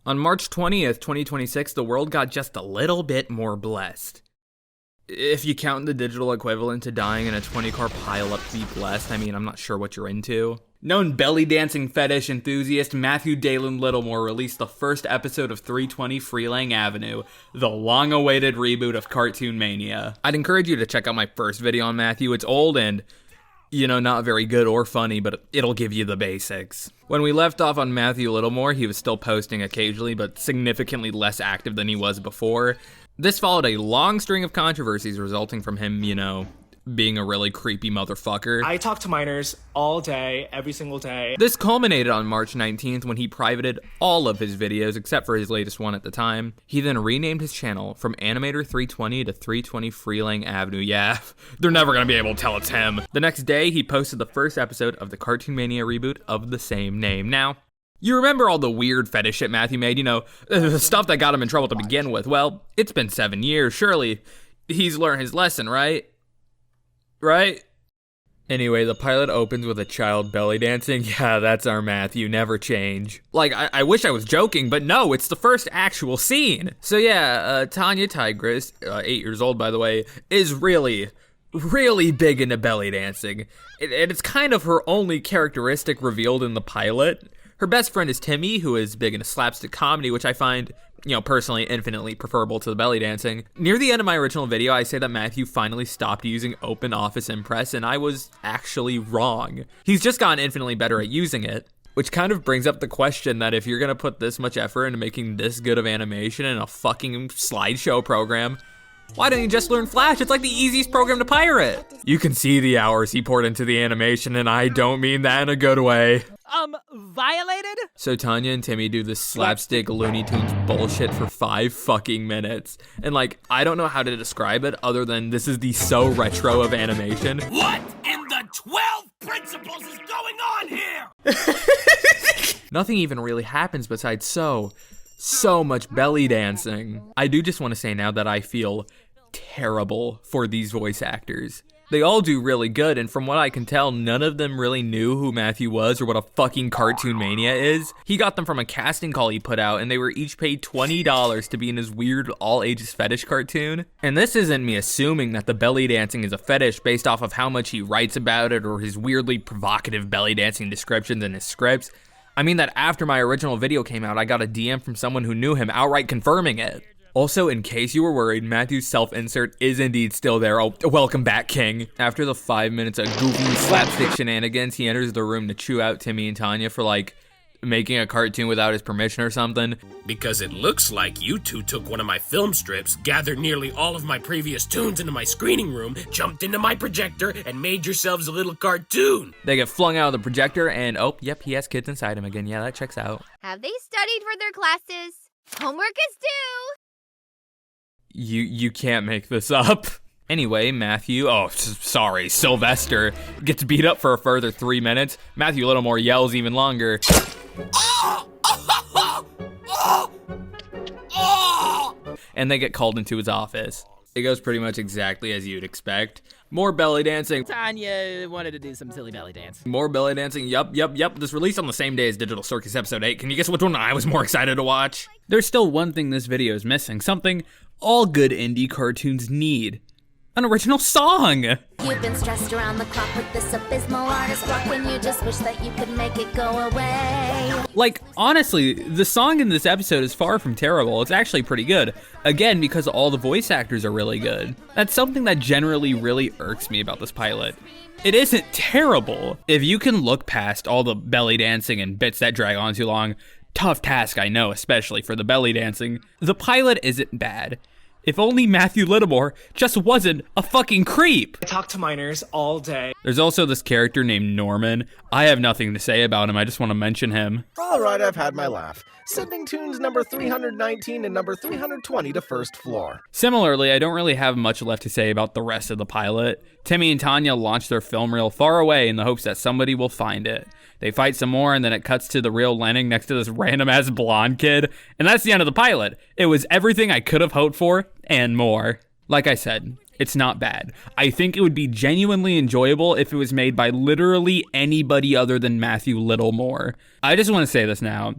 On March 20th, 2026, the world got just a little bit more blessed. If you count the digital equivalent to dying in a 20-car pileup to be blessed, I mean, I'm not sure what you're into. Known belly dancing fetish enthusiast Matthew Dalen Littlemore released the first episode of 320 Fetishleng Avenue, the long-awaited reboot of Cartoonmania. I'd encourage you to check out my first video on Matthew. It's old and, not very good or funny, but it'll give you the basics. When we left off on Matthew Littlemore, he was still posting occasionally, but significantly less active than he was before. This followed a long string of controversies resulting from him, being a really creepy motherfucker. I talk to minors all day, every single day. This culminated on March 19th when he privated all of his videos except for his latest one at the time. He then renamed his channel from Animator320 to 320 Fetishleng Avenue. Yeah, they're never gonna be able to tell it's him. The next day, he posted the first episode of the Cartoonmania reboot of the same name. Now, you remember all the weird fetish shit Matthew made, the stuff that got him in trouble to begin with. Well, it's been 7 years, surely he's learned his lesson, right? Right? Anyway, the pilot opens with a child belly dancing. Yeah, that's our Matthew, never change. Like, I wish I was joking, but no, it's the first actual scene. So yeah, Tanya Tigress, 8 years old by the way, is really big into belly dancing. And it's kind of her only characteristic revealed in the pilot. Her best friend is Timmy, who is big into slapstick comedy, which I find, personally infinitely preferable to the belly dancing. Near the end of my original video, I say that Matthew finally stopped using Open Office Impress, and I was actually wrong. He's just gotten infinitely better at using it, which kind of brings up the question that if you're gonna put this much effort into making this good of animation in a fucking slideshow program, why don't you just learn Flash? It's like the easiest program to pirate. You can see the hours he poured into the animation, and I don't mean that in a good way. Violated? So Tanya and Timmy do this slapstick Looney Tunes bullshit for 5 fucking minutes. And I don't know how to describe it other than this is the so retro of animation. What in the 12 principles is going on here? Nothing even really happens besides so much belly dancing. I do just want to say now that I feel terrible for these voice actors. They all do really good, and from what I can tell, none of them really knew who Matthew was or what a fucking Cartoonmania is. He got them from a casting call he put out, and they were each paid $20 to be in his weird all-ages fetish cartoon. And this isn't me assuming that the belly dancing is a fetish based off of how much he writes about it or his weirdly provocative belly dancing descriptions in his scripts. I mean that after my original video came out, I got a DM from someone who knew him outright confirming it. Also, in case you were worried, Matthew's self-insert is indeed still there. Oh, welcome back, King. After the 5 minutes of goofy slapstick shenanigans, he enters the room to chew out Timmy and Tanya for, making a cartoon without his permission or something. Because it looks like you two took one of my film strips, gathered nearly all of my previous tunes into my screening room, jumped into my projector, and made yourselves a little cartoon. They get flung out of the projector, and oh, yep, he has kids inside him again. Yeah, that checks out. Have they studied for their classes? Homework is due! You can't make this up. Anyway, Sylvester gets beat up for a further 3 minutes. Matthew Littlemore yells even longer. And they get called into his office. It goes pretty much exactly as you'd expect. More belly dancing. Tanya wanted to do some silly belly dance. More belly dancing. Yup. This released on the same day as Digital Circus Episode 8. Can you guess which one I was more excited to watch? There's still one thing this video is missing. Something all good indie cartoons need. An original song! You've been stressed around the clock with this abysmal artist block when you just wish that you could make it go away. Honestly, the song in this episode is far from terrible. It's actually pretty good. Again, because all the voice actors are really good. That's something that generally really irks me about this pilot. It isn't terrible. If you can look past all the belly dancing and bits that drag on too long, tough task, I know, especially for the belly dancing, the pilot isn't bad. If only Matthew Littlemore just wasn't a fucking creep. I talk to minors all day. There's also this character named Norman. I have nothing to say about him, I just want to mention him. All right, I've had my laugh. Sending tunes number 319 and number 320 to first floor. Similarly, I don't really have much left to say about the rest of the pilot. Timmy and Tanya launch their film reel far away in the hopes that somebody will find it. They fight some more, and then it cuts to the reel landing next to this random-ass blonde kid. And that's the end of the pilot. It was everything I could have hoped for, and more. Like I said, it's not bad. I think it would be genuinely enjoyable if it was made by literally anybody other than Matthew Littlemore. I just want to say this now.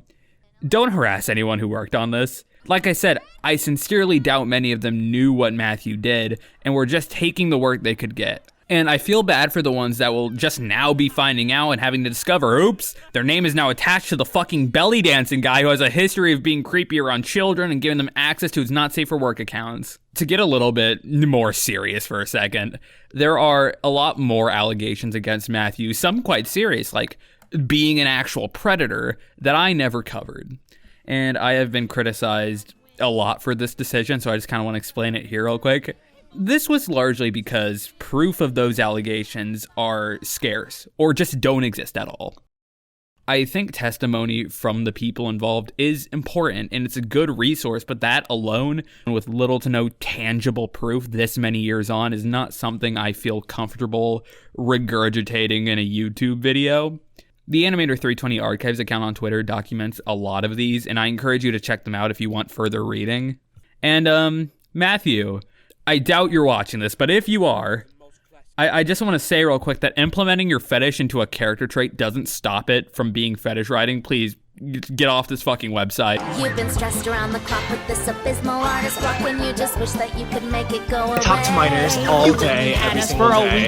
Don't harass anyone who worked on this. Like I said, I sincerely doubt many of them knew what Matthew did and were just taking the work they could get. And I feel bad for the ones that will just now be finding out and having to discover, oops, their name is now attached to the fucking belly dancing guy who has a history of being creepy around children and giving them access to his not safe for work accounts. To get a little bit more serious for a second, there are a lot more allegations against Matthew, some quite serious, like being an actual predator that I never covered. And I have been criticized a lot for this decision, so I just kind of want to explain it here real quick. This was largely because proof of those allegations are scarce or just don't exist at all. I think testimony from the people involved is important and it's a good resource, but that alone, with little to no tangible proof this many years on, is not something I feel comfortable regurgitating in a YouTube video. The Animator320 Archives account on Twitter documents a lot of these, and I encourage you to check them out if you want further reading. And, Matthew, I doubt you're watching this, but if you are, I just want to say real quick that implementing your fetish into a character trait doesn't stop it from being fetish writing. Please, get off this fucking website. You've been stressed around the clock with this abysmal artist block when you just wish that you could make it go away. Talk to minors all day, every single day.